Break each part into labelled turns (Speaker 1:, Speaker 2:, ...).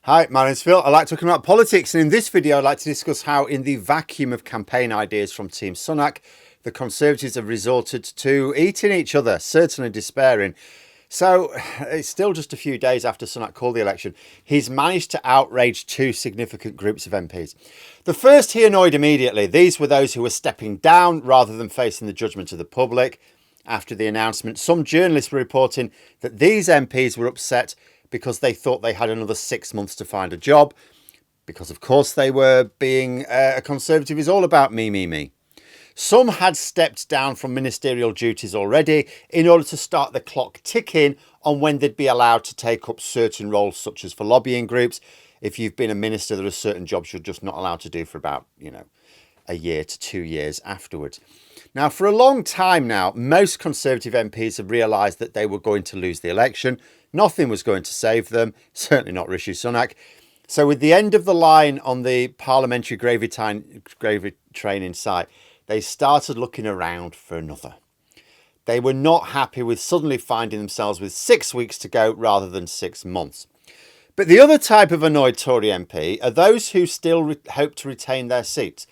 Speaker 1: Hi, my name's Phil. I like talking about politics, and in this video I'd like to discuss how in the vacuum of campaign ideas from Team Sunak, the Conservatives have resorted to eating each other, certainly despairing. So it's still just a few days after Sunak called the election. He's managed to outrage two significant groups of MPs. The first he annoyed immediately. These were those who were stepping down rather than facing the judgment of the public. After the announcement, some journalists were reporting that these MPs were upset because they thought they had another 6 months to find a job. Because, of course, they were being a Conservative is all about me. Some had stepped down from ministerial duties already in order to start the clock ticking on when they'd be allowed to take up certain roles, such as for lobbying groups. If you've been a minister, there are certain jobs you're just not allowed to do for about, a year to 2 years afterwards. Now, for a long time now, most Conservative MPs have realised that they were going to lose the election. Nothing was going to save them, certainly not Rishi Sunak. So with the end of the line on the parliamentary gravy train in sight, they started looking around for another. They were not happy with suddenly finding themselves with 6 weeks to go rather than 6 months. But the other type of annoyed Tory MP are those who still hope to retain their seats.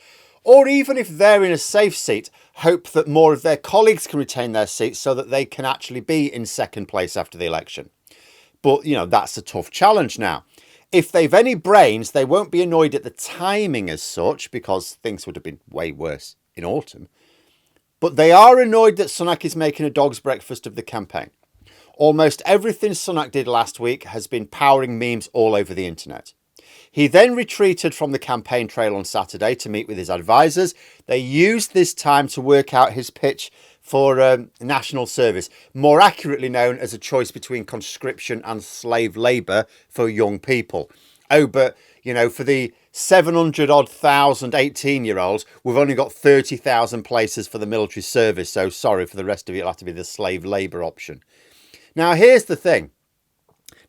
Speaker 1: Or even if they're in a safe seat, hope that more of their colleagues can retain their seats so that they can actually be in second place after the election. But, that's a tough challenge now. If they've any brains, they won't be annoyed at the timing as such, because things would have been way worse in autumn. But they are annoyed that Sunak is making a dog's breakfast of the campaign. Almost everything Sunak did last week has been powering memes all over the internet. He then retreated from the campaign trail on Saturday to meet with his advisors. They used this time to work out his pitch for national service, more accurately known as a choice between conscription and slave labour for young people. Oh, but, for the 700-odd thousand 18-year-olds, we've only got 30,000 places for the military service. So sorry, for the rest of you, it'll have to be the slave labour option. Now, here's the thing.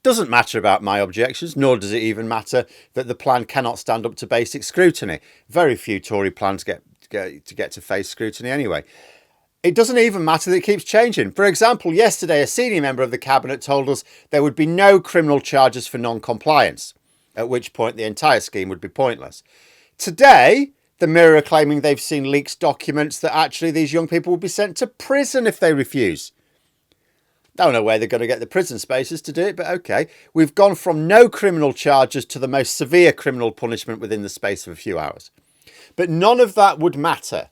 Speaker 1: Doesn't matter about my objections, nor does it even matter that the plan cannot stand up to basic scrutiny. Very few Tory plans get to face scrutiny anyway. It doesn't even matter that it keeps changing. For example, yesterday, a senior member of the cabinet told us there would be no criminal charges for non-compliance, at which point the entire scheme would be pointless. Today, the Mirror are claiming they've seen leaked documents that actually these young people will be sent to prison if they refuse. Don't know where they're going to get the prison spaces to do it, but okay. We've gone from no criminal charges to the most severe criminal punishment within the space of a few hours. But none of that would matter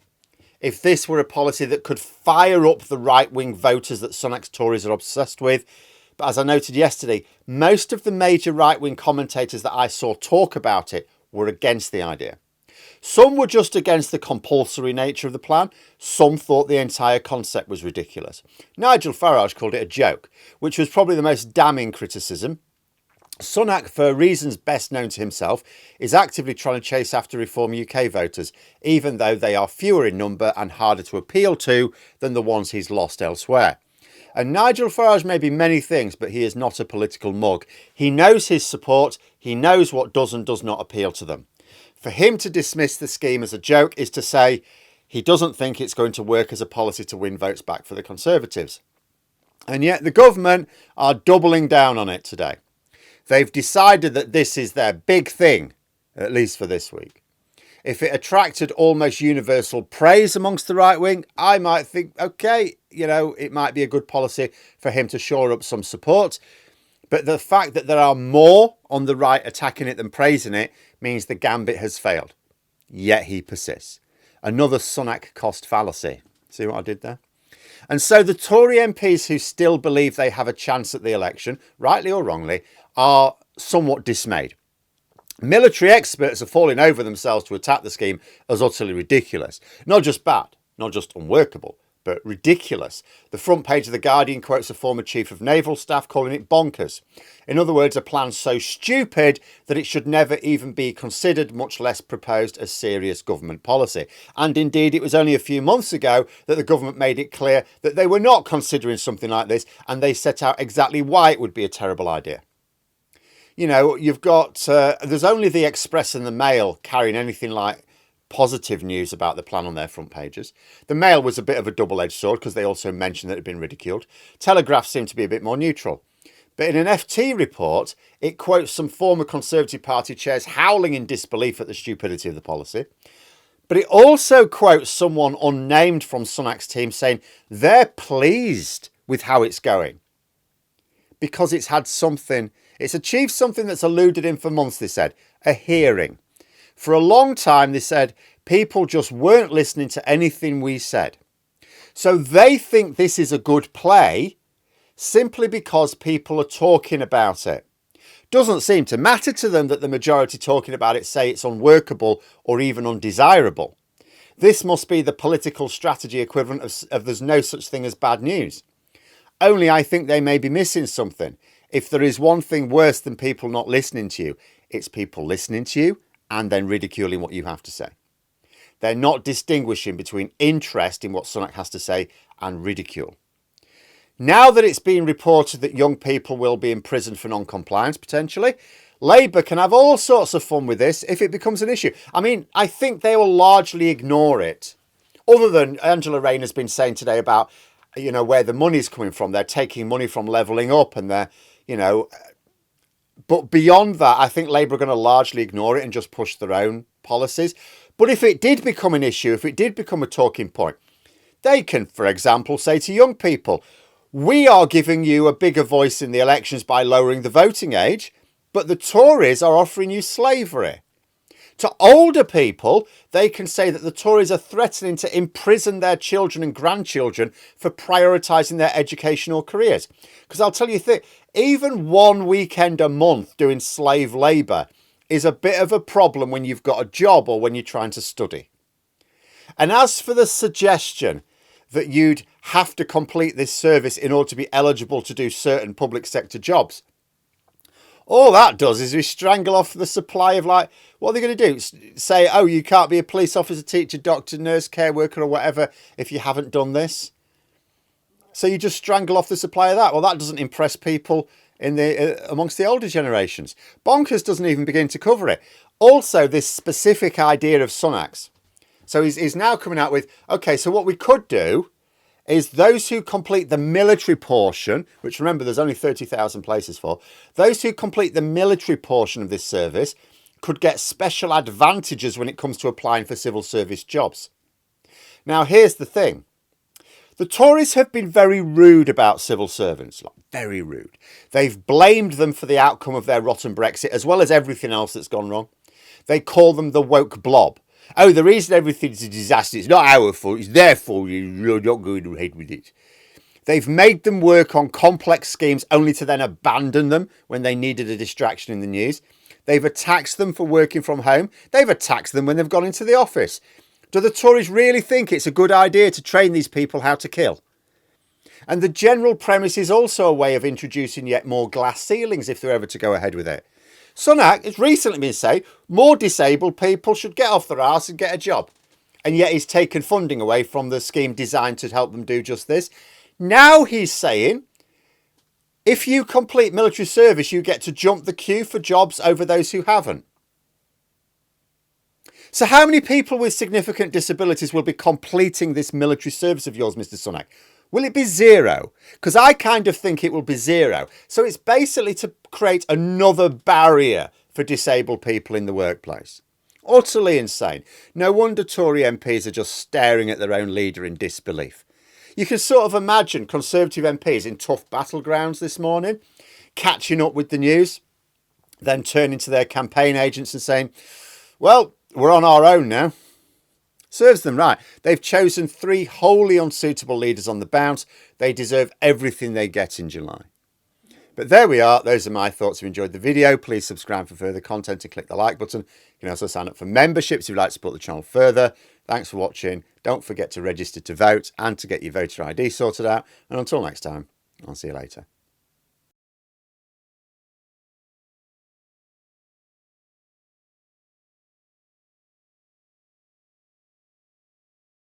Speaker 1: if this were a policy that could fire up the right-wing voters that Sunak's Tories are obsessed with. But as I noted yesterday, most of the major right-wing commentators that I saw talk about it were against the idea. Some were just against the compulsory nature of the plan. Some thought the entire concept was ridiculous. Nigel Farage called it a joke, which was probably the most damning criticism. Sunak, for reasons best known to himself, is actively trying to chase after Reform UK voters, even though they are fewer in number and harder to appeal to than the ones he's lost elsewhere. And Nigel Farage may be many things, but he is not a political mug. He knows his support. He knows what does and does not appeal to them. For him to dismiss the scheme as a joke is to say he doesn't think it's going to work as a policy to win votes back for the Conservatives. And yet the government are doubling down on it today. They've decided that this is their big thing, at least for this week. If it attracted almost universal praise amongst the right wing, I might think, okay, it might be a good policy for him to shore up some support. But the fact that there are more on the right attacking it than praising it means the gambit has failed. Yet he persists. Another Sunak cost fallacy. See what I did there? And so the Tory MPs who still believe they have a chance at the election, rightly or wrongly, are somewhat dismayed. Military experts are falling over themselves to attack the scheme as utterly ridiculous. Not just bad, not just unworkable, but ridiculous. The front page of The Guardian quotes a former chief of naval staff calling it bonkers. In other words, a plan so stupid that it should never even be considered, much less proposed as serious government policy. And indeed, it was only a few months ago that the government made it clear that they were not considering something like this, and they set out exactly why it would be a terrible idea. You've got, there's only the Express and the Mail carrying anything like positive news about the plan on their front pages. The Mail was a bit of a double-edged sword because they also mentioned that it had been ridiculed. Telegraph seemed to be a bit more neutral. But in an FT report, it quotes some former Conservative Party chairs howling in disbelief at the stupidity of the policy. But it also quotes someone unnamed from Sunak's team saying they're pleased with how it's going because it's achieved something that's eluded him for months, they said, a hearing. For a long time, they said, people just weren't listening to anything we said. So they think this is a good play simply because people are talking about it. Doesn't seem to matter to them that the majority talking about it say it's unworkable or even undesirable. This must be the political strategy equivalent of there's no such thing as bad news. Only I think they may be missing something. If there is one thing worse than people not listening to you, it's people listening to you and then ridiculing what you have to say. They're not distinguishing between interest in what Sunak has to say and ridicule. Now that it's been reported that young people will be imprisoned for non-compliance, potentially, Labour can have all sorts of fun with this if it becomes an issue. I mean, I think they will largely ignore it. Other than Angela Rayner's been saying today about, where the money's coming from. They're taking money from levelling up and they're, but beyond that, I think Labour are going to largely ignore it and just push their own policies. But if it did become an issue, if it did become a talking point, they can, for example, say to young people, we are giving you a bigger voice in the elections by lowering the voting age, but the Tories are offering you slavery. To older people, they can say that the Tories are threatening to imprison their children and grandchildren for prioritising their educational careers. Because I'll tell you, even one weekend a month doing slave labour is a bit of a problem when you've got a job or when you're trying to study. And as for the suggestion that you'd have to complete this service in order to be eligible to do certain public sector jobs, all that does is we strangle off the supply of, what are they going to do? Say, oh, you can't be a police officer, teacher, doctor, nurse, care worker or whatever if you haven't done this. So you just strangle off the supply of that. Well, that doesn't impress people amongst the older generations. Bonkers doesn't even begin to cover it. Also, this specific idea of Sunak's. So he's now coming out with, okay, so what we could do is those who complete the military portion, which remember there's only 30,000 places for, those who complete the military portion of this service could get special advantages when it comes to applying for civil service jobs. Now, here's the thing. The Tories have been very rude about civil servants, very rude. They've blamed them for the outcome of their rotten Brexit, as well as everything else that's gone wrong. They call them the woke blob. Oh, the reason everything's a disaster, it's not our fault, it's their fault, you're not going ahead with it. They've made them work on complex schemes only to then abandon them when they needed a distraction in the news. They've attacked them for working from home. They've attacked them when they've gone into the office. Do the Tories really think it's a good idea to train these people how to kill? And the general premise is also a way of introducing yet more glass ceilings if they're ever to go ahead with it. Sunak has recently been saying more disabled people should get off their arse and get a job. And yet he's taken funding away from the scheme designed to help them do just this. Now he's saying, if you complete military service, you get to jump the queue for jobs over those who haven't. So how many people with significant disabilities will be completing this military service of yours, Mr. Sunak? Will it be zero? Because I kind of think it will be zero. So it's basically to create another barrier for disabled people in the workplace. Utterly insane. No wonder Tory MPs are just staring at their own leader in disbelief. You can sort of imagine Conservative MPs in tough battlegrounds this morning, catching up with the news, then turning to their campaign agents and saying, well, we're on our own now. Serves them right. They've chosen 3 wholly unsuitable leaders on the bounce. They deserve everything they get in July. But there we are. Those are my thoughts. If you enjoyed the video, please subscribe for further content and click the like button. You can also sign up for memberships if you'd like to support the channel further. Thanks for watching. Don't forget to register to vote and to get your voter ID sorted out. And until next time, I'll see you later.